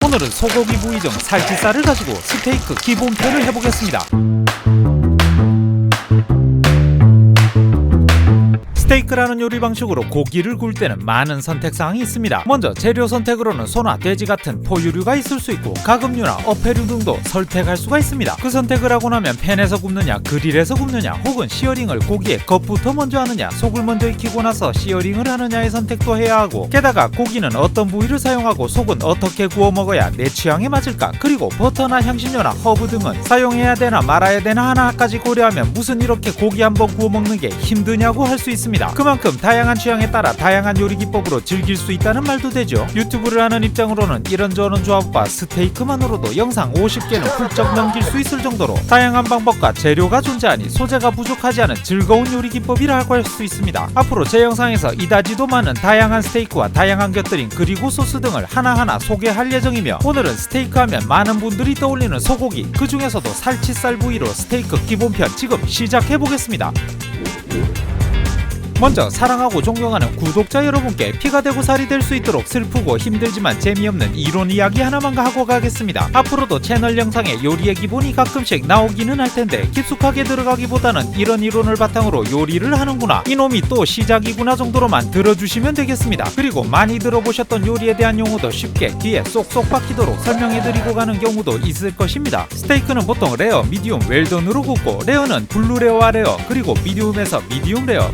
오늘은 소고기 부위 중 살치살을 가지고 스테이크 기본편을 해보겠습니다. 스테이크라는 요리 방식으로 고기를 구울 때는 많은 선택사항이 있습니다. 먼저 재료 선택으로는 소나 돼지 같은 포유류가 있을 수 있고 가금류나 어패류 등도 선택할 수가 있습니다. 그 선택을 하고 나면 팬에서 굽느냐 그릴에서 굽느냐 혹은 시어링을 고기의 겉부터 먼저 하느냐 속을 먼저 익히고 나서 시어링을 하느냐의 선택도 해야 하고, 게다가 고기는 어떤 부위를 사용하고 속은 어떻게 구워 먹어야 내 취향에 맞을까, 그리고 버터나 향신료나 허브 등은 사용해야 되나 말아야 되나 하나까지 고려하면 무슨 이렇게 고기 한번 구워 먹는 게 힘드냐고 할 수 있습니다. 그만큼 다양한 취향에 따라 다양한 요리 기법으로 즐길 수 있다는 말도 되죠. 유튜브를 하는 입장으로는 이런저런 조합과 스테이크만으로도 영상 50개는 훌쩍 넘길 수 있을 정도로 다양한 방법과 재료가 존재하니 소재가 부족하지 않은 즐거운 요리 기법이라고 할 수 있습니다. 앞으로 제 영상에서 이다지도 많은 다양한 스테이크와 다양한 곁들임 그리고 소스 등을 하나하나 소개할 예정이며, 오늘은 스테이크 하면 많은 분들이 떠올리는 소고기, 그 중에서도 살치살 부위로 스테이크 기본편 지금 시작해보겠습니다. 먼저 사랑하고 존경하는 구독자 여러분께 피가 되고 살이 될 수 있도록 슬프고 힘들지만 재미없는 이론 이야기 하나만 하고 가겠습니다. 앞으로도 채널 영상에 요리의 기본이 가끔씩 나오기는 할 텐데 깊숙하게 들어가기보다는 이런 이론을 바탕으로 요리를 하는구나, 이놈이 또 시작이구나 정도로만 들어주시면 되겠습니다. 그리고 많이 들어보셨던 요리에 대한 용어도 쉽게 귀에 쏙쏙 박히도록 설명해드리고 가는 경우도 있을 것입니다. 스테이크는 보통 레어, 미디움, 웰던으로 굽고, 레어는 블루레어와 레어, 그리고 미디움에서 미디움 레어,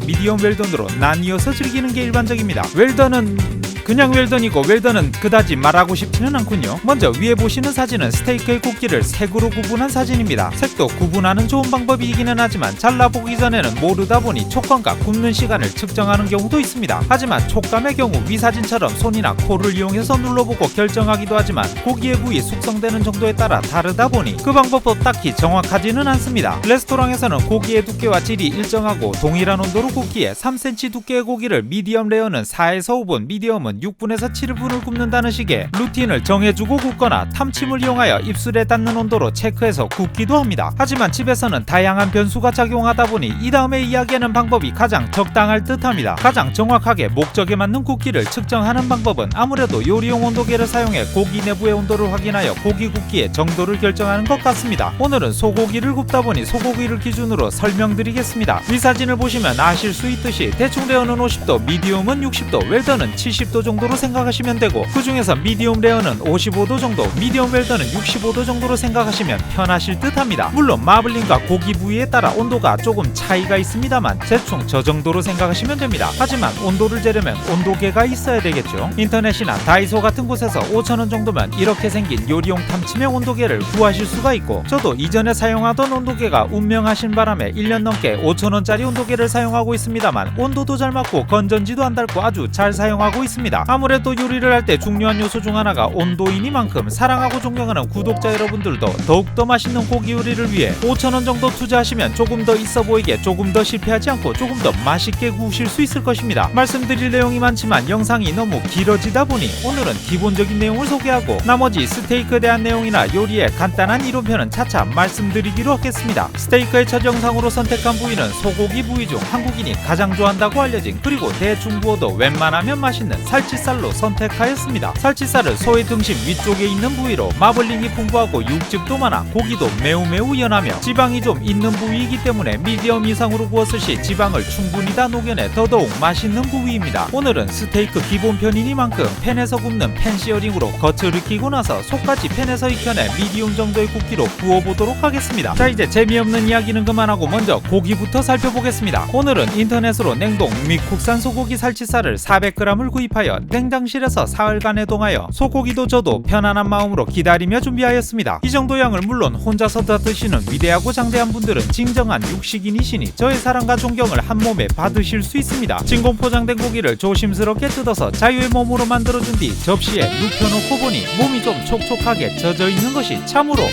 미디움 웰던으로 나뉘어서 즐기는 게 일반적입니다. 웰던은 그냥 웰던이고, 웰던은 그다지 말하고 싶지는 않군요. 먼저 위에 보시는 사진은 스테이크의 굵기를 색으로 구분한 사진입니다. 색도 구분하는 좋은 방법이기는 하지만 잘라보기 전에는 모르다 보니 촉감과 굽는 시간을 측정하는 경우도 있습니다. 하지만 촉감의 경우 위 사진처럼 손이나 코를 이용해서 눌러보고 결정하기도 하지만 고기의 부위 숙성되는 정도에 따라 다르다 보니 그 방법도 딱히 정확하지는 않습니다. 레스토랑에서는 고기의 두께와 질이 일정하고 동일한 온도로 굽기에 3cm 두께의 고기를 미디엄 레어는 4에서 5분, 미디엄은 6분에서 7분을 굽는다는 식의 루틴을 정해주고 굽거나 탐침을 이용하여 입술에 닿는 온도로 체크해서 굽기도 합니다. 하지만 집에서는 다양한 변수가 작용하다 보니 이 다음에 이야기하는 방법이 가장 적당할 듯합니다. 가장 정확하게 목적에 맞는 굽기를 측정하는 방법은 아무래도 요리용 온도계를 사용해 고기 내부의 온도를 확인하여 고기 굽기의 정도를 결정하는 것 같습니다. 오늘은 소고기를 굽다 보니 소고기를 기준으로 설명드리겠습니다. 위 사진을 보시면 아실 수 있듯이 대충 레어는 50도, 미디움은 60도, 웰던은 70도 정도로 생각하시면 되고, 그 중에서 미디움 레어는 55도 정도, 미디움 웰던은 65도 정도로 생각하시면 편하실 듯 합니다. 물론 마블링과 고기 부위에 따라 온도가 조금 차이가 있습니다만 대충 저 정도로 생각하시면 됩니다. 하지만 온도를 재려면 온도계가 있어야 되겠죠. 인터넷이나 다이소 같은 곳에서 5,000원 정도면 이렇게 생긴 요리용 탐침의 온도계를 구하실 수가 있고, 저도 이전에 사용하던 온도계가 운명하신 바람에 1년 넘게 5,000원짜리 온도계를 사용하고 있습니다만 온도도 잘 맞고 건전지도 안 닳고 아주 잘 사용하고 있습니다. 아무래도 요리를 할 때 중요한 요소 중 하나가 온도이니만큼 사랑하고 존경하는 구독자 여러분들도 더욱더 맛있는 고기 요리를 위해 5,000원 정도 투자하시면 조금 더 있어 보이게 조금 더 실패하지 않고 조금 더 맛있게 구우실 수 있을 것입니다. 말씀드릴 내용이 많지만 영상이 너무 길어지다 보니 오늘은 기본적인 내용을 소개하고 나머지 스테이크에 대한 내용이나 요리의 간단한 이론편은 차차 말씀드리기로 하겠습니다. 스테이크의 첫 영상으로 선택한 부위는 소고기 부위 중 한국인이 가장 좋아한다고 알려진, 그리고 대충 구워도 웬만하면 맛있는 살치살로 선택하였습니다. 살치살은 소의 등심 위쪽에 있는 부위로 마블링이 풍부하고 육즙도 많아 고기도 매우 연하며 지방이 좀 있는 부위이기 때문에 미디엄 이상으로 구웠을 시 지방을 충분히 다 녹여내 더더욱 맛있는 부위입니다. 오늘은 스테이크 기본편이니만큼 팬에서 굽는 팬 시어링으로 겉을 익히고 나서 속까지 팬에서 익혀내 미디움 정도의 굵기로 구워보도록 하겠습니다. 자, 이제 재미없는 이야기는 그만하고 먼저 고기부터 살펴보겠습니다. 오늘은 인터넷으로 냉동 미국산 소고기 살치살을 400g을 구입하여 냉장실에서 사흘간 해동하여 소고기도 저도 편안한 마음으로 기다리며 준비하였습니다. 이 정도 양을 물론 혼자서 다 드시는 위대하고 장대한 분들은 진정한 육식인이시니 저의 사랑과 존경을 한 몸에 받으실 수 있습니다. 진공 포장된 고기를 조심스럽게 뜯어서 자유의 몸으로 만들어준 뒤 접시에 눕혀놓고 보니 몸이 좀 촉촉하게 젖어 있는 것이 참으로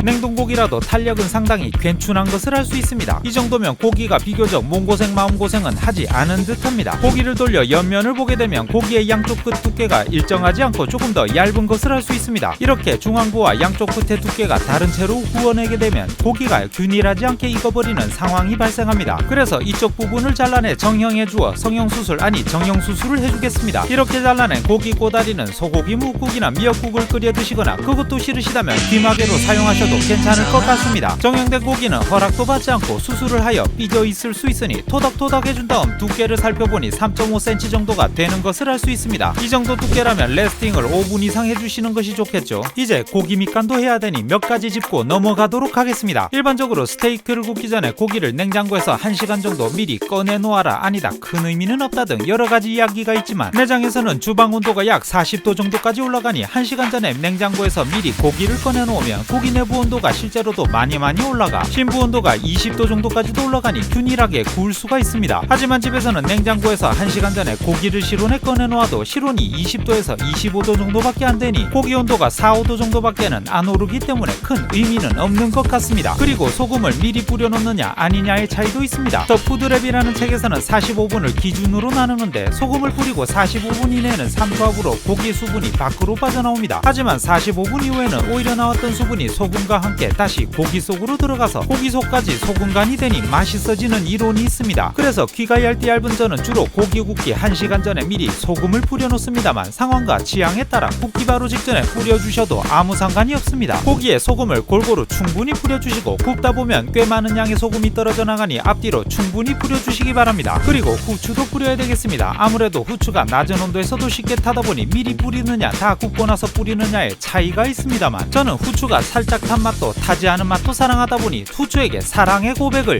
냉동고기라도 탄력은 상당히 괜춘한 것을 알 수 있습니다. 이 정도면 고기가 비교적 몸고생 마음고생은 하지 않은 듯합니다. 고기를 돌려 옆면을 보게 되면 고기의 양쪽 끝 두께가 일정하지 않고 조금 더 얇은 것을 알 수 있습니다. 이렇게 중앙부와 양쪽 끝의 두께가 다른 채로 구워내게 되면 고기가 균일하지 않게 익어버리는 상황이 발생합니다. 그래서 이쪽 부분을 잘라내 정형해 주어 성형수술 아니 정형수술을 해주겠습니다. 이렇게 잘라낸 고기 꼬다리는 소고기 묵국이나 미역국을 끓여 드시거나 그것도 싫으시다면 귀마개로 사용하셔도 괜찮을 것 같습니다. 정형된 고기는 허락도 받지 않고 수술을 하여 삐져 있을 수 있으니 토닥토닥 해준 다음 두께를 살펴보니 3.5cm 정도가 되는 것을 알 수 있습니다. 이 정도 두께라면 레스팅을 5분 이상 해주시는 것이 좋겠죠. 이제 고기 밑간도 해야 되니 몇 가지 짚고 넘어가도록 하겠습니다. 일반적으로 스테이크를 굽기 전에 고기를 냉장고에서 1시간 정도 미리 꺼내 놓아라 아니다 큰 의미는 없다 등 여러가지 이야기가 있지만 매장에서는 주방 온도가 약 40도 정도까지 올라가니 1시간 전에 냉장고에서 미리 고기를 꺼내 놓으면 고기 내부 온도가 실제로도 많이 올라가 신부 온도가 20도 정도까지도 올라가니 균일하게 구울 수가 있습니다. 하지만 집에서는 냉장고에서 1시간 전에 고기를 실온에 꺼내 놓아도 실온이 20도에서 25도 정도밖에 안 되니 고기 온도가 4, 5도 정도밖에는 안 오르기 때문에 큰 의미는 없는 것 같습니다. 그리고 소금을 미리 뿌려 놓느냐 아니냐의 차이도 있습니다. 더 푸드랩이라는 책에서는 45분을 기준으로 나누는데 소금을 뿌리고 45분 이내에는 삼투압으로 고기 수분이 밖으로 빠져나옵니다. 하지만 45분 이후에는 오히려 나왔던 수분이 소금과 함께 다시 고기 속으로 들어가서 고기 속까지 소금간이 되니 맛있어지는 이론이 있습니다. 그래서 귀가 얇디 얇은 저는 주로 고기 굽기 1시간 전에 미리 소금을 뿌려 놓습니다만 상황과 취향에 따라 굽기 바로 직전에 뿌려주셔도 아무 상관이 없습니다. 고기에 소금을 골고루 충분히 뿌려주시고 굽다 보면 꽤 많은 양의 소금이 떨어져 나가니 앞뒤로 충분히 뿌려주시기 바랍니다. 그리고 후추도 뿌려야 되겠습니다. 아무래도 후추가 낮은 온도에서도 쉽게 타다 보니 미리 뿌리느냐 다 굽고 나서 뿌리느냐의 차이가 있습니다만 저는 후추가 살짝 탄 맛도 타지 않은 맛도 사랑하다 보니 후추에게 사랑의 고백을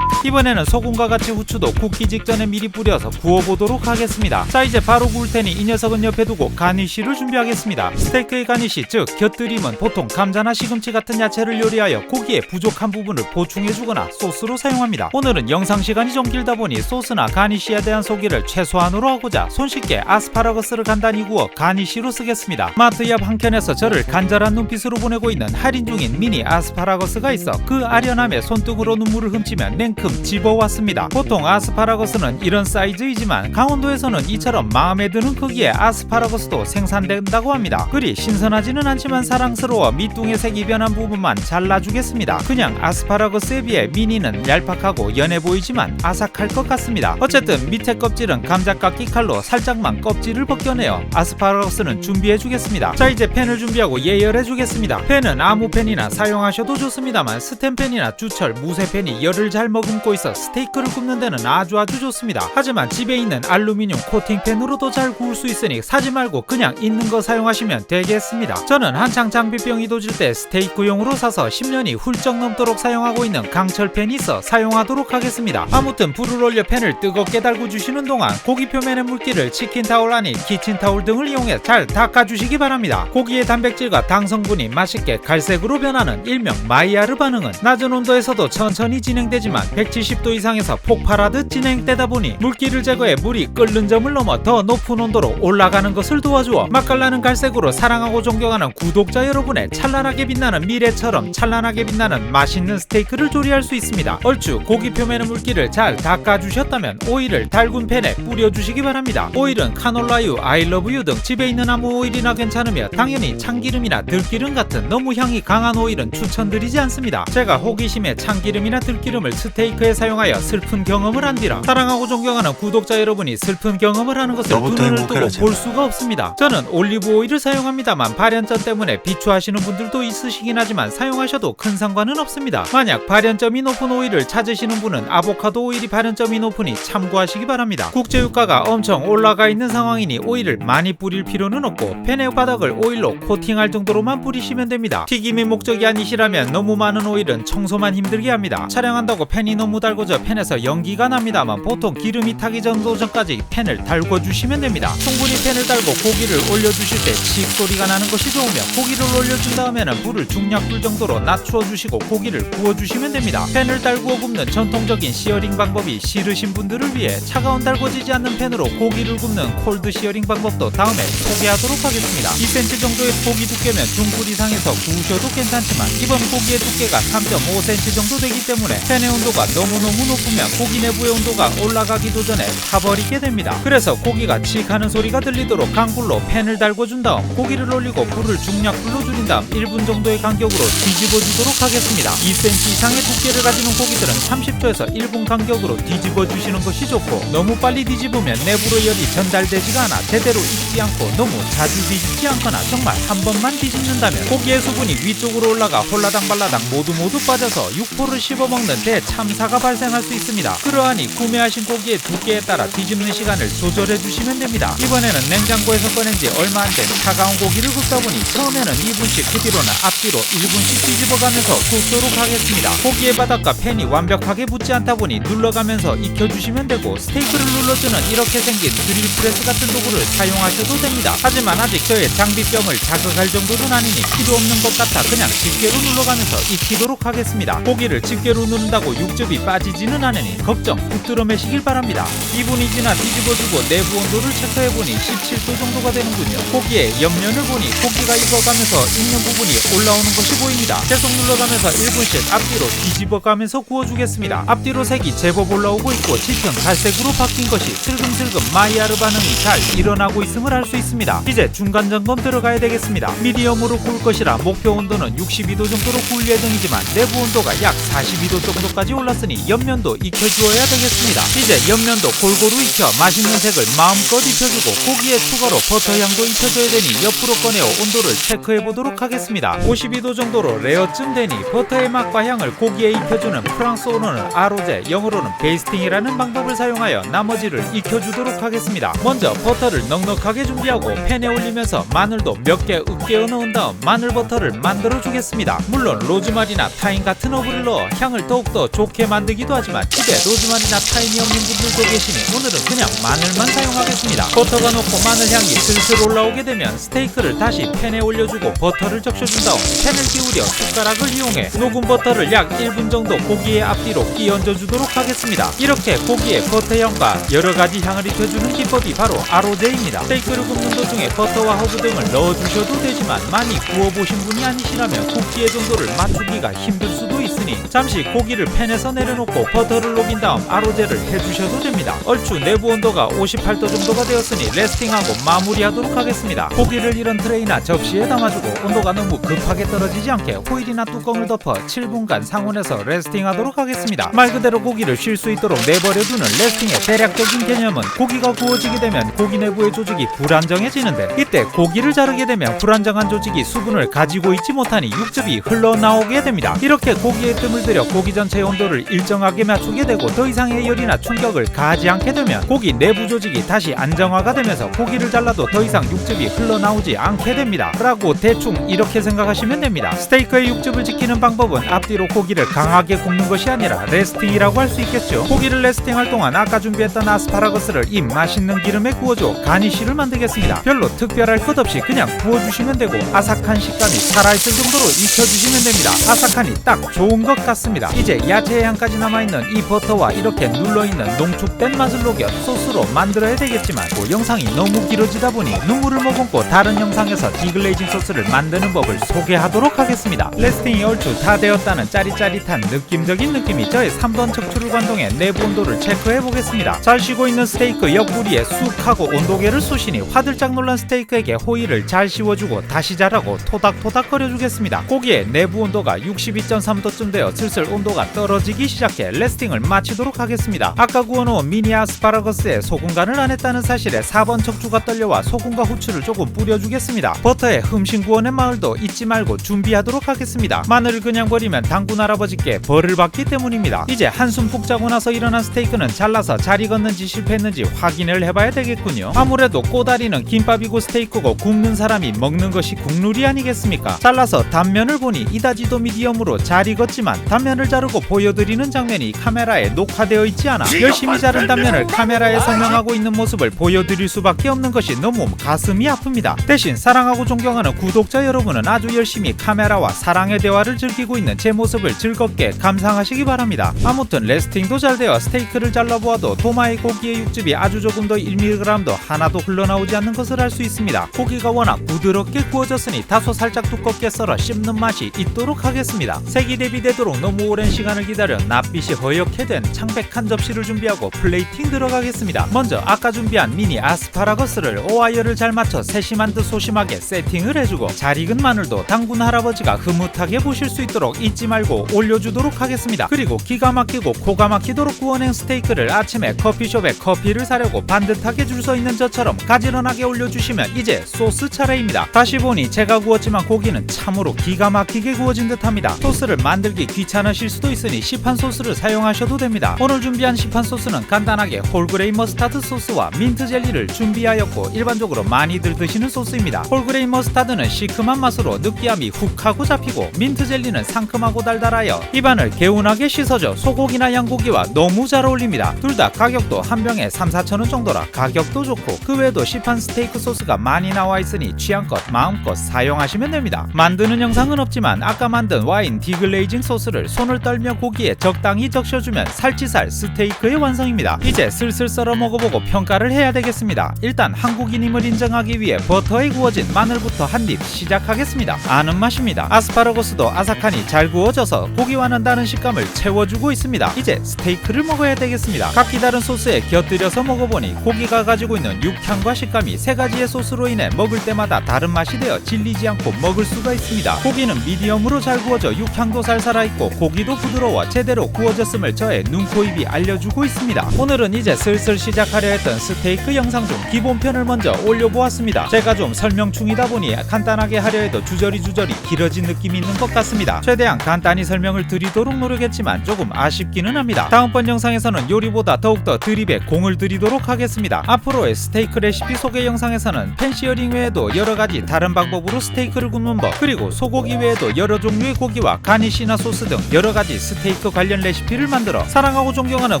이번에는 소금과 같이 후추도 굽기 직전에 미리 뿌려서 구워보도록 하겠습니다. 자 이제 바로 구울 테니 이 녀석은 옆에 두고 가니쉬를 준비하겠습니다. 스테이크의 가니쉬 즉 곁들임은 보통 감자나 시금치 같은 야채를 요리하여 고기의 부족한 부분을 보충해주거나 소스로 사용합니다. 오늘은 영상 시간이 좀 길다 보니 소스나 가니쉬에 대한 소개를 최소한으로 하고자 손쉽게 아스파라거스를 간단히 구워 가니쉬로 쓰겠습니다. 마트 옆 한켠에서 저를 간절한 눈빛으로 보내고 있는 할인 중인 미니 아스파라거스가 있어 그 아련함에 손등으로 눈물을 훔치며 냉큼 집어왔습니다. 보통 아스파라거스는 이런 사이즈이지만 강원도에서는 이처럼 마음에 드는 크기의 아스파라거스도 생산된다고 합니다. 그리 신선하지는 않지만 사랑스러워 밑둥의 색이 변한 부분만 잘라주겠습니다. 그냥 아스파라거스에 비해 미니는 얄팍하고 연해 보이지만 아삭할 것 같습니다. 어쨌든 밑에 껍질은 감자깎이 칼로 살짝만 껍질을 벗겨내어 아스파라거스는 준비해주겠습니다. 자 이제 팬을 준비하고 예열해주겠습니다. 팬은 아무 팬이나 사용하셔도 좋습니다만 스텐팬이나 주철, 무쇠팬이 열을 잘 머금고 있어 스테이크를 굽는 데는 아주 좋습니다. 하지만 집에 있는 알루미늄 코팅팬으로도 잘 구울 수 있으니 사지 말고 그냥 있는 거 사용하시면 되겠습니다. 저는 한창 장비병이 도질 때 스테이크용으로 사서 10년이 훌쩍 넘도록 사용하고 있는 강철팬이 있어 사용하도록 하겠습니다. 아무튼 불을 올려 팬을 뜨겁게 달구 주시는 동안 고기 표면의 물기를 치킨타올 아닌 키친타올 등을 이용해 잘 닦아주시기 바랍니다. 고기의 단백질과 당 성분이 맛있게 갈색으로 변하는 일명 마이야르 반응은 낮은 온도에서도 천천히 진행되지만 170도 이상에서 폭발하듯 진행되다 보니 물기를 제거해 물이 끓는 점을 넘어 더 높은 온도로 올라가는 것을 도와주어 맛깔나는 갈색으로 사랑하고 존경하는 구독자 여러분의 찬란하게 빛나는 미래처럼 찬란하게 빛나는 맛있는 스테이크를 조리할 수 있습니다. 얼추 고기 표면의 물기를 잘 닦아주셨다면 오일을 달군 팬에 뿌려주시기 바랍니다. 오일은 카놀라유, 아이러브유 등 집에 있는 아무 오일이나 괜찮으며 당연히 참기름이나 들기름 같은 너무 향이 강한 오일은 추천드리지 않습니다. 제가 호기심에 참기름이나 들기름을 스테이크에 사용하여 슬픈 경험을 한 뒤라 사랑하고 존경하는 구독자 여러분이 슬픈 경험을 하는 것을 눈을 뜨고 볼 수가 없습니다. 저는 올리브 오일을 사용합니다만 발연점 때문에 비추하시는 분들도 있으시긴 하지만 사용하셔도 큰 상관은 없습니다. 만약 발연점이 높은 오일을 찾으시는 분은 아보카도 오일이 발연점이 높으니 참고하시기 바랍니다. 국제유가가 엄청 올라가 있는 상황이니 오일을 많이 뿌릴 필요는 없고 팬의 바닥을 오일로 코팅할 정도로만 뿌리시면 됩니다. 튀김이 목적이 아니시라면 너무 많은 오일은 청소만 힘들게 합니다. 촬영한다고 팬이 너무 달궈져 팬에서 연기가 납니다만 보통 기름이 타기 정도 전까지 팬을 달궈주시면 됩니다. 충분히 팬을 달고 고기를 올려주실 때 칙 소리가 나는 것이 좋으며 고기를 올려준 다음에는 불을 중약불 정도로 낮추어주시고 고기를 구워주시면 됩니다. 팬을 달구어 굽는 전통적인 시어링 방법이 싫으신 분들을 위해 차가운 달궈지지 않는 팬으로 고기를 굽는 콜드 시어링 방법도 다음에 소개하도록 하겠습니다. 2cm 정도의 고기 두께면 중불 이상에서 구우셔도 괜찮지만 이번 고기의 두께가 3.5cm 정도 되기 때문에 팬의 온도가 너무너무 높으면 고기 내부의 온도가 올라가기도 전에 타버리게 됩니다. 그래서 고기가 칙 하는 소리가 들리도록 강불로 팬을 달궈준 다음 고기를 올리고 불을 중약불로 줄인 다음 1분 정도의 간격으로 뒤집어 주도록 하겠습니다. 2cm 이상의 두께를 가지는 고기들은 30초에서 1분 간격으로 뒤집어 주시는 것이 좋고 너무 빨리 뒤집으면 내부로 열이 전달되지가 않아 제대로 익지 않고 너무 자주 뒤집지 않거나 정말 한 번만 뒤집는다면 고기의 수분이 위쪽으로 올라가 홀라당발라당 모두 빠져서 육포를 씹어먹는 대참사가 발생할 수 있습니다. 그러하니 구매하신 고기의 두께에 따라 뒤집는 시간을 조절해 주시면 됩니다. 이번에는 냉장고에서 꺼낸 지 얼마 안 된 차가운 고기를 굽다 보니 처음에는 2분씩 그 뒤로는 앞뒤로 1분씩 뒤집어가면서 굽도록 하겠습니다. 고기의 바닥과 팬이 완벽하게 붙지 않다 보니 눌러가면서 익혀주시면 되고 스테이크를 눌러주는 이렇게 생긴 드릴 프레스 같은 도구를 사용하셔도 됩니다. 하지만 아직 저의 장비병을 자극할 정도는 아니니 필요 없는 것 같아 그냥 집게로 눌러가면서 익히도록 하겠습니다. 고기를 집게로 누른다고 육즙이 빠지지는 않으니 걱정 붙들어 매시길 바랍니다. 2분이 지나 뒤집어주고 내부 온도를 체크해보니 17도 정도가 되는군요. 고기의 옆면을 보니 고기가 익어가면서 익는 부분이 올라오는 것이 보입니다. 계속 눌러가면서 1분씩 앞뒤로 뒤집어가면서 구워주겠습니다. 앞뒤로 색이 제법 올라오고 있고 짙은 갈색으로 바뀐 것이 슬금슬금 마이야르 반응이 잘 일어나고 있음을 알 수 있습니다. 이제 중간 점검 들어가야 되겠습니다. 미디엄으로 구울 것이라 목표 온도는 62도 정도로 구울 예정이지만 내부 온도가 약 42도 정도까지 올랐으니 옆면도 익혀주어야 되겠습니다. 이제 옆면도 골고루 익혀 맛있는 색을 마음껏 입혀주고 고기에 추가로 버터 향도 입혀줘야 되니 옆으로 꺼내어 온도를 체크해보도록 하겠습니다. 52도 정도로 레어쯤 되니 버터의 맛과 향을 고기에 입혀주는 프랑스어로는 아로제, 영어로는 베이스팅이라는 방법을 사용하여 나머지를 익혀주도록 하겠습니다. 먼저 버터를 넉넉하게 준비하고 팬에 올리면서 마늘도 몇 개 으깨어 넣은 다음 마늘 버터를 만들어 주겠습니다. 물론 로즈마리나 타임 같은 허브를 넣어 향을 더욱더 좋게 만들기도 하지만 집에 로즈마리나 타임이 없는 분들도 계시니 오늘은 그냥 마늘만 사용하겠습니다. 버터가 녹고 마늘 향이 슬슬 올라오게 되면 스테이크를 다시 팬에 올려주고 버터를 적셔준 다음 팬을 기울여 숟가락을 이용해 녹은 버터를 약 1분 정도 고기의 앞뒤로 끼얹어 주도록 하겠습니다. 이렇게 고기에 버터 향과 여러가지 향을 입혀주는 기법이 바로 아로제입니다. 스테이크를 굽는 도중에 버터와 허브 등을 넣어주셔도 되지만 많이 구워보신 분이 아니시라면 굽기의 정도를 맞추기가 힘들 수도 있으니 잠시 고기를 팬에서 내려놓고 버터를 녹인 다음 아로제를 해주셔도 됩니다. 얼추 내부 온도가 58도 정도가 되었으니 레스팅하고 마무리하도록 하겠습니다. 고기를 이런 트레이나 접시에 담아주고 온도가 너무 급하게 떨어지지 않게 호일이나 뚜껑을 덮어 7분간 상온에서 레스팅하도록 하겠습니다. 말 그대로 고기를 쉴 수 있도록 내버려두는 레스팅의 대략적인 개념은 고기가 구워지게 되면 고기 내부의 조직이 불안정해지는데 이때 고기를 자르게 되면 불안정한 조직이 수분을 가지고 있지 못하니 육즙이 흘러나오게 됩니다. 이렇게 고기에 뜸을 들여 고기 전체의 온도를 일정하게 맞추게 되고 더 이상의 열이나 충격을 가하지 않게 되면 고기 내부 조직이 다시 안정화가 되면서 고기를 잘라도 더 이상 육즙이 흘러나오지 않게 됩니다. 라고 대충 이렇게 생각하시면 됩니다. 스테이크의 육즙을 지키는 방법은 앞뒤로 고기를 강하게 굽는 것이 아니라 레스팅이라고 할 수 있겠죠. 고기를 레스팅할 동안 아까 준비했던 아스파라거스를 이 맛있는 기름에 구워줘 가니쉬를 만들겠습니다. 별로 특별할 것 없이 그냥 구워주시면 되고 아삭한 식감이 살아있을 정도로 익혀주시면 됩니다. 아삭하니 딱 좋은 것 같습니다. 이제 야채의 향까지 남아있는 이 버터와 이렇게 눌러있는 농축된 맛을 녹여 소스로 만들어야 되겠지만 영상이 너무 길어지다 보니 눈물을 머금고 다른 영상에서 디글레이징 소스를 만드는 법을 소개하도록 하겠습니다. 레스팅이 얼추 다 되었다는 짜릿짜릿한 느낌적인 느낌이 저의 3번 척추를 관동해 내부 온도를 체크해 보겠습니다. 잘 쉬고 있는 스테이크 옆구리에 쑥 하고 온도계를 쏘시니 화들짝 놀란 스테이크에게 호일을 잘 씌워주고 다시 자라고 토닥토닥 거려주겠습니다. 고기의 내부 온도가 62.3도쯤 되어 슬슬 온도가 떨어지기 시작해 레스팅을 마치도록 하겠습니다. 아까 구워놓은 미니 아스파라거스에 소금 간을 안 했다는 사실에 4번 척추가 떨려와 소금과 후추를 조금 뿌려주겠습니다. 버터에 흠신 구워낸 마늘도 잊지 말고 준비하도록 하겠습니다. 마늘을 그냥 버리면 당군 할아버지께 벌을 받기 때문입니다. 이제 한숨 푹 자고 나서 일어난 스테이크는 잘라서 잘 익었는지 실패했는지 확인을 해봐야 되겠군요. 아무래도 꼬다리는 김밥이고 스테이크고 굽는 사람이 먹는 것이 국룰이 아니겠습니까? 잘라서 단면을 보니 이다지도 미디엄으로 잘 익었지만 단면을 자르고 보여드리 보여드리는 장면이 카메라에 녹화되어 있지 않아 열심히 자른 단면을 카메라에 설명하고 있는 모습을 보여드릴 수밖에 없는 것이 너무 가슴이 아픕니다. 대신 사랑하고 존경하는 구독자 여러분은 아주 열심히 카메라와 사랑의 대화를 즐기고 있는 제 모습을 즐겁게 감상하시기 바랍니다. 아무튼 레스팅도 잘 되어 스테이크를 잘라보아도 도마의 고기의 육즙이 아주 조금도 1mg도 하나도 흘러나오지 않는 것을 알 수 있습니다. 고기가 워낙 부드럽게 구워졌으니 다소 살짝 두껍게 썰어 씹는 맛이 있도록 하겠습니다. 색이 대비되도록 너무 오랜 시간을 기다려 낯빛이 허옇게 된 창백한 접시를 준비하고 플레이팅 들어가겠습니다. 먼저 아까 준비한 미니 아스파라거스를 오하이어를 잘 맞춰 세심한 듯 소심하게 세팅을 해주고 잘 익은 마늘도 당군 할아버지가 흐뭇하게 보실 수 있도록 잊지 말고 올려주도록 하겠습니다. 그리고 기가 막히고 코가 막히도록 구워낸 스테이크를 아침에 커피숍에 커피를 사려고 반듯하게 줄 서 있는 저처럼 가지런하게 올려주시면 이제 소스 차례입니다. 다시 보니 제가 구웠지만 고기는 참으로 기가 막히게 구워진 듯합니다. 소스를 만들기 귀찮으실 수도 있으니 시판 소스를 사용하셔도 됩니다. 오늘 준비한 시판 소스는 간단하게 홀그레인 머스타드 소스와 민트 젤리를 준비하였고 일반적으로 많이들 드시는 소스입니다. 홀그레인 머스타드는 시큼한 맛으로 느끼함이 훅 하고 잡히고 민트 젤리는 상큼하고 달달하여 입안을 개운하게 씻어줘 소고기나 양고기와 너무 잘 어울립니다. 둘 다 가격도 한 병에 3-4천원 정도라 가격도 좋고 그 외에도 시판 스테이크 소스가 많이 나와 있으니 취향껏 마음껏 사용하시면 됩니다. 만드는 영상은 없지만 아까 만든 와인 디글레이징 소스를 손을 떨며 고기에 적당히 적셔주면 살치살 스테이크의 완성입니다. 이제 슬슬 썰어 먹어보고 평가를 해야 되겠습니다. 일단 한국인임을 인정하기 위해 버터에 구워진 마늘부터 한 입 시작하겠습니다. 아는 맛입니다. 아스파라거스도 아삭하니 잘 구워져서 고기와는 다른 식감을 채워주고 있습니다. 이제 스테이크를 먹어야 되겠습니다. 각기 다른 소스에 곁들여서 먹어보니 고기가 가지고 있는 육향과 식감이 세 가지의 소스로 인해 먹을 때마다 다른 맛이 되어 질리지 않고 먹을 수가 있습니다. 고기는 미디엄으로 잘 구워져 육향도 잘 살아있고 고기도 부드러워 제대로 구워졌음을 저의 눈, 코, 입이 알려주고 있습니다. 오늘은 이제 슬슬 시작하려 했던 스테이크 영상 중 기본편을 먼저 올려보았습니다. 제가 좀 설명충이다 보니 간단하게 하려 해도 주저리 길어진 느낌이 있는 것 같습니다. 최대한 간단히 설명을 드리도록 노력했지만 조금 아쉽기는 합니다. 다음번 영상에서는 요리보다 더욱더 드립에 공을 들이도록 하겠습니다. 앞으로의 스테이크 레시피 소개 영상에서는 팬시어링 외에도 여러가지 다른 방법으로 스테이크를 굽는 법 그리고 소고기 외에도 여러 종류의 고기와 가니쉬나 소스 등 여러가지 스테이크 관련 레시피를 만들어 사랑하고 존경하는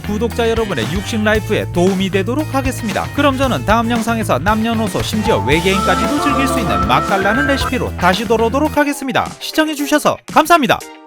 구독자 여러분의 육식 라이프에 도움이 되도록 하겠습니다. 그럼 저는 다음 영상에서 남녀노소 심지어 외계인까지도 즐길 수 있는 맛깔나는 레시피로 다시 돌아오도록 하겠습니다. 시청해주셔서 감사합니다.